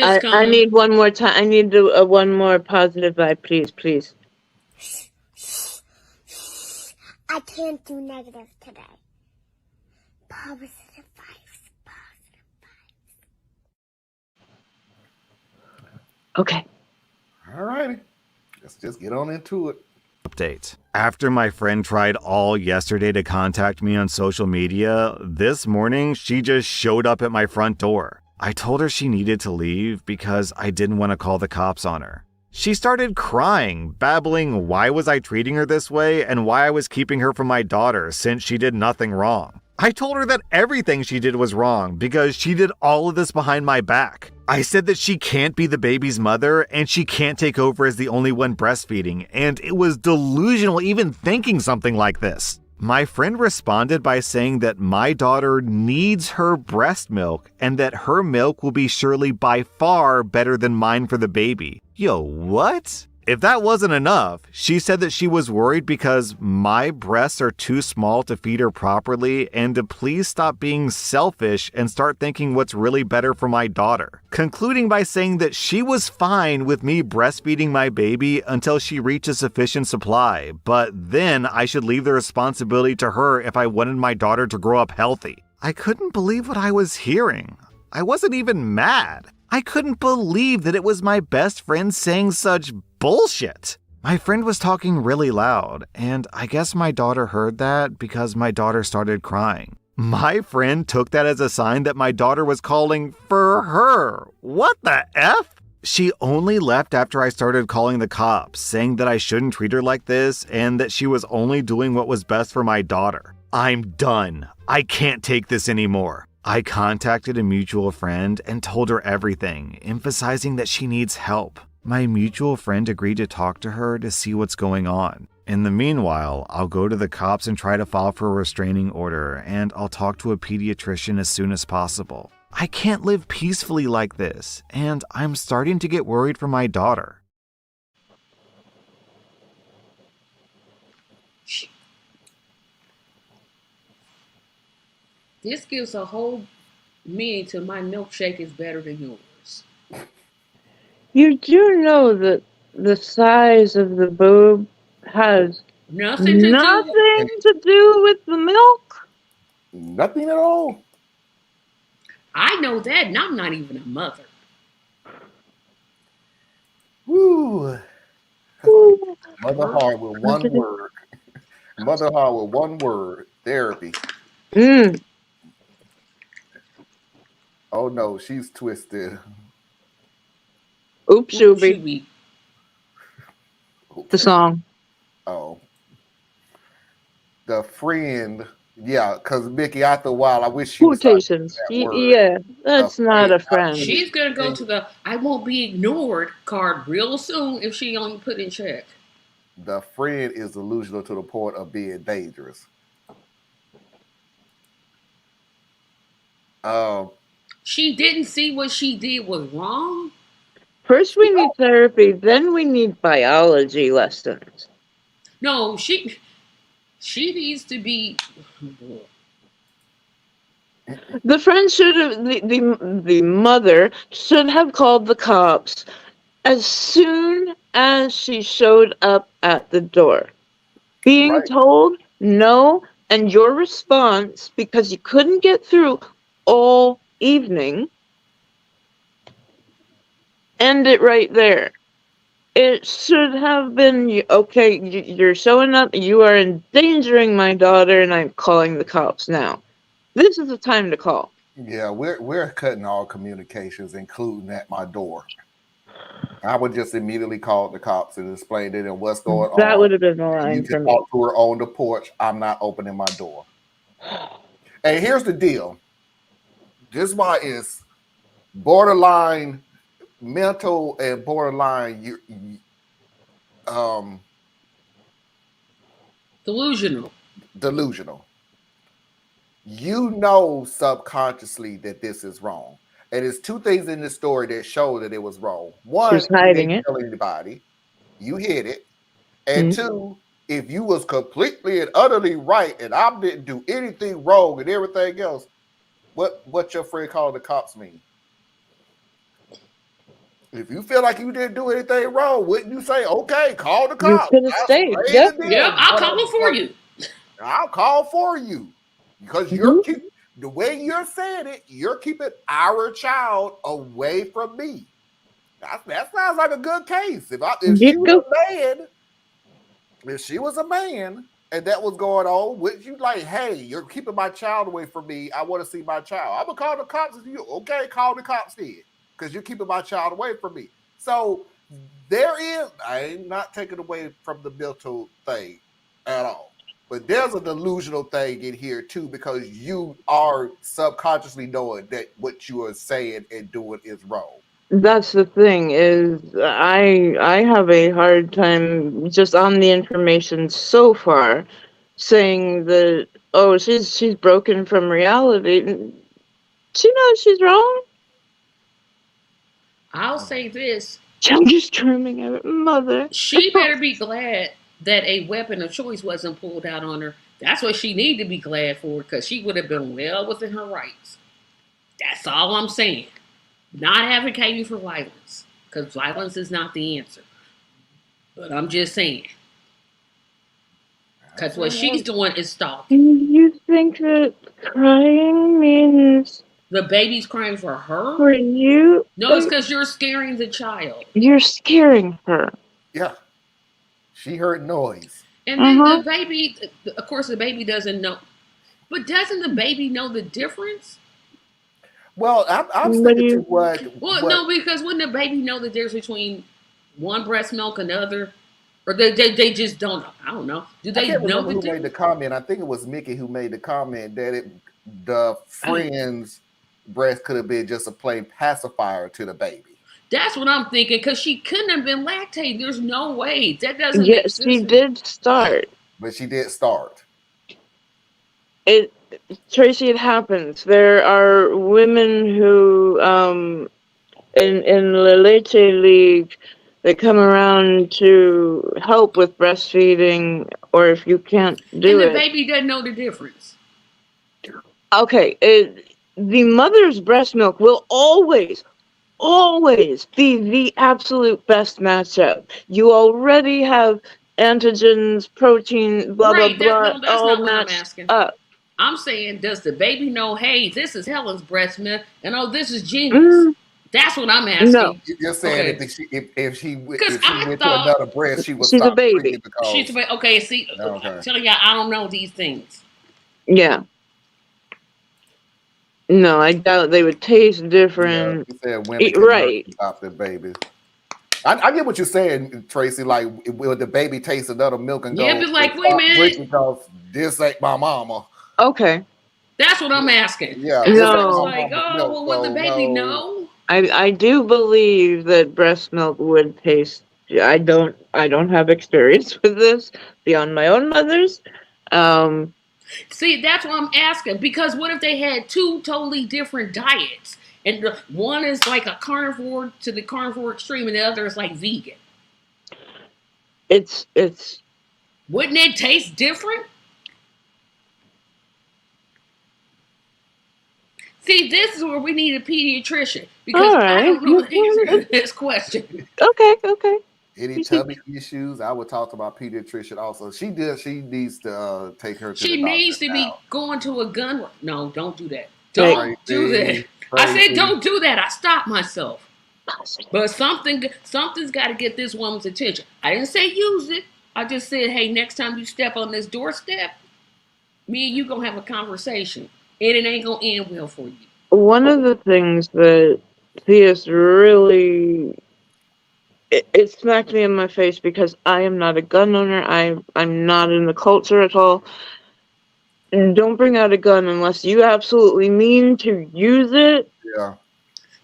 It's I coming. need one more time. I need one more positive vibe, please, please. I can't do negative today. Positive vibes. Okay. All righty. Let's just get on into it. Update. After my friend tried all yesterday to contact me on social media, this morning she just showed up at my front door. I told her she needed to leave because I didn't want to call the cops on her. She started crying, babbling why was I treating her this way and why I was keeping her from my daughter since she did nothing wrong. I told her that everything she did was wrong because she did all of this behind my back. I said that she can't be the baby's mother and she can't take over as the only one breastfeeding, and it was delusional even thinking something like this. My friend responded by saying that my daughter needs her breast milk and that her milk will be surely by far better than mine for the baby. Yo, what? If that wasn't enough, she said that she was worried because my breasts are too small to feed her properly and to please stop being selfish and start thinking what's really better for my daughter. Concluding by saying that she was fine with me breastfeeding my baby until she reached a sufficient supply, but then I should leave the responsibility to her if I wanted my daughter to grow up healthy. I couldn't believe what I was hearing. I wasn't even mad. I couldn't believe that it was my best friend saying such bullshit. My friend was talking really loud, and I guess my daughter heard that because my daughter started crying. My friend took that as a sign that my daughter was calling for her. What the F? She only left after I started calling the cops, saying that I shouldn't treat her like this and that she was only doing what was best for my daughter. I'm done. I can't take this anymore. I contacted a mutual friend and told her everything, emphasizing that she needs help. My mutual friend agreed to talk to her to see what's going on. In the meanwhile, I'll go to the cops and try to file for a restraining order, and I'll talk to a pediatrician as soon as possible. I can't live peacefully like this, and I'm starting to get worried for my daughter. This gives a whole meaning to my milkshake is better than yours. You do know that the size of the boob has Nothing to do. nothing to do with the milk? Nothing at all. I know that, and I'm not even a mother. Woo. Ooh. Mother Heart with one word. Mother Heart with one word. Therapy. Mm. Oh no, she's twisted. Oops, Should Ooby. we? The song. Oh. The friend. Yeah, because Mickey, after a while, I wish you would start using Quotations. that word. Yeah, that's not a friend. She's gonna go to the "I won't be ignored" card real soon if she only put in check. The friend is delusional to the point of being dangerous. She didn't see what she did was wrong. First we need therapy, then we need biology lessons. No, she needs to be. The friend should have, the mother should have called the cops as soon as she showed up at the door. Being Right. told no, and your response, because you couldn't get through all evening, end it right there. It should have been, okay, you're showing up, you are endangering my daughter, and I'm calling the cops now. This is the time to call. Yeah, we're cutting all communications, including at my door. I would just immediately call the cops and explain to them what's going That on. would have been the You line for can me. talk to her on the porch. I'm not opening my door. And here's the deal. This why is borderline mental and borderline Delusional. delusional. You know subconsciously that this is wrong. And there's two things in this story that show that it was wrong. One, She's hiding you it. didn't tell anybody. You hid it. And two, if you was completely and utterly right and I didn't do anything wrong and everything else, what your friend called the cops mean? If you feel like you didn't do anything wrong, wouldn't you say, okay, call the You cops? could have That's stayed. way Yep. the Yep, deal. I'll call for you. I'll call for you because Mhm. the way you're saying it, you're keeping our child away from me. That sounds like a good case. If she was Go. a man, if she was a man and that was going on, would you like, hey, you're keeping my child away from me. I want to see my child. I'm gonna call the cops. If you okay, call the cops then, because you're keeping my child away from me. So there is, I ain't not taking away from the mental thing at all. But there's a delusional thing in here too, because you are subconsciously knowing that what you are saying and doing is wrong. That's the thing is I have a hard time just on the information so far saying that oh she's broken from reality. She knows she's wrong. I'll say this: I'm just screaming at mother. she better be glad that a weapon of choice wasn't pulled out on her. That's what she needed to be glad for, because she would have been well within her rights. That's all I'm saying. Not advocating for violence, because violence is not the answer. But I'm just saying, because what she's doing is stalking. You think that crying means The baby's crying for her. for you? No, it's because you're scaring the child. You're scaring her. Yeah, she heard noise. And then the baby, of course, the baby doesn't know. But doesn't the baby know the difference? Well, I'm What do sticking to you? Well, what no, because wouldn't the baby know the difference between one breast milk and the other? Or they just don't know. I don't know. Do I they can't know remember the who made the difference? comment. I think it was Mickey who made the comment that the friend's breast could have been just a plain pacifier to the baby. That's what I'm thinking, because she couldn't have been lactating. There's no way. That doesn't make Yes, she sense. did start. But she did start. It Tracy, it happens. There are women who in the Leche League that come around to help with breastfeeding, or if you can't And do the it. baby doesn't know the difference. Okay, the mother's breast milk will always be the absolute best matchup. You already have antigens, protein, blah blah Right. blah, No, that's all not what I'm matched asking. up. I'm saying, does the baby know, hey, this is Helen's breast milk, and oh, this is Jeannie's? Mm, That's what I'm no, asking. You're saying Okay. Because if she I went to thought another breast, she would she's a stop drinking baby. she's because okay. See, I'm okay. telling you, I don't know these things. Yeah, no, I doubt they would taste Yeah, different. you said women can nurse Right. adopted babies. I get what you're saying, Tracy. Like, will the baby taste another milk and Yeah, go but and like, wait a stop minute. drinking because this ain't my mama? Okay. That's what I'm asking. Yeah, Because this I ain't was my No, like, mama's oh, milk. well, would the So baby no. know? I do believe that breast milk would taste. I don't have experience with this beyond my own mother's. Um, See, that's what I'm asking. Because what if they had two totally different diets? And one is like a carnivore to the carnivore extreme, and the other is like vegan. it's Wouldn't it taste different? See, this is where we need a pediatrician, because all I right. don't know the answer to this question. Okay. Any tummy issues, I would talk to my pediatrician also. She needs to take her to the She doctor needs to be now. going to a gun. No, don't do that. Right. Don't do that. I said, Crazy. don't do that. I stopped myself. But something's got to get this woman's attention. I didn't say use it. I just said, hey, next time you step on this doorstep, me and you gonna have a conversation, and it ain't gonna end well for you. One of the things that Theus really it smacked me in my face because I am not a gun owner. I'm not in the culture at all. And don't bring out a gun unless you absolutely mean to use it. Yeah.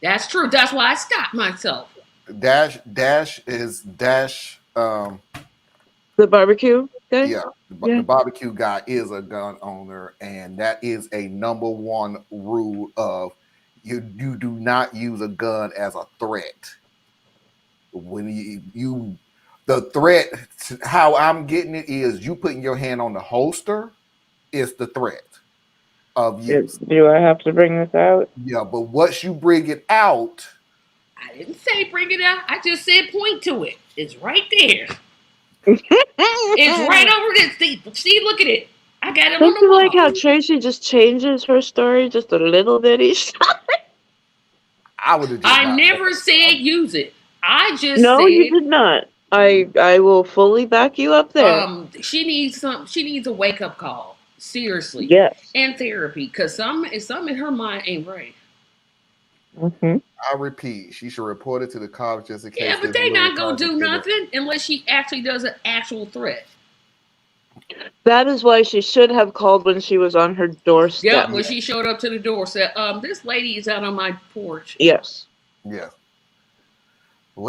That's true. That's why I stopped myself. Dash is Dash. The barbecue guy. Yeah, Yeah. the barbecue guy is a gun owner, and that is a number one rule of you do not use a gun as a threat. When you the threat, how I'm getting it is you putting your hand on the holster is the threat of use. Do I have to bring this out? Yeah, but once you bring it out, I didn't say bring it out. I just said point to it. It's right there. It's right over there. See, look at it. I got it on Don't the you wall. like how Tracy just changes her story just a little bit each time? I would have just I not. never said use it. I just No, you said did not. I will fully back you up there. she needs a wake up call. Seriously. Yes. And therapy. Cause some in her mind ain't right. Mm-hmm. I repeat, she should report it to the cops just in case. Yeah, but there's a they little not gonna do consequence. nothing unless she actually does an actual threat. That is why she should have called when she was on her doorstep. Yep, when she showed up to the door, said, this lady is out on my porch. Yes. Yeah.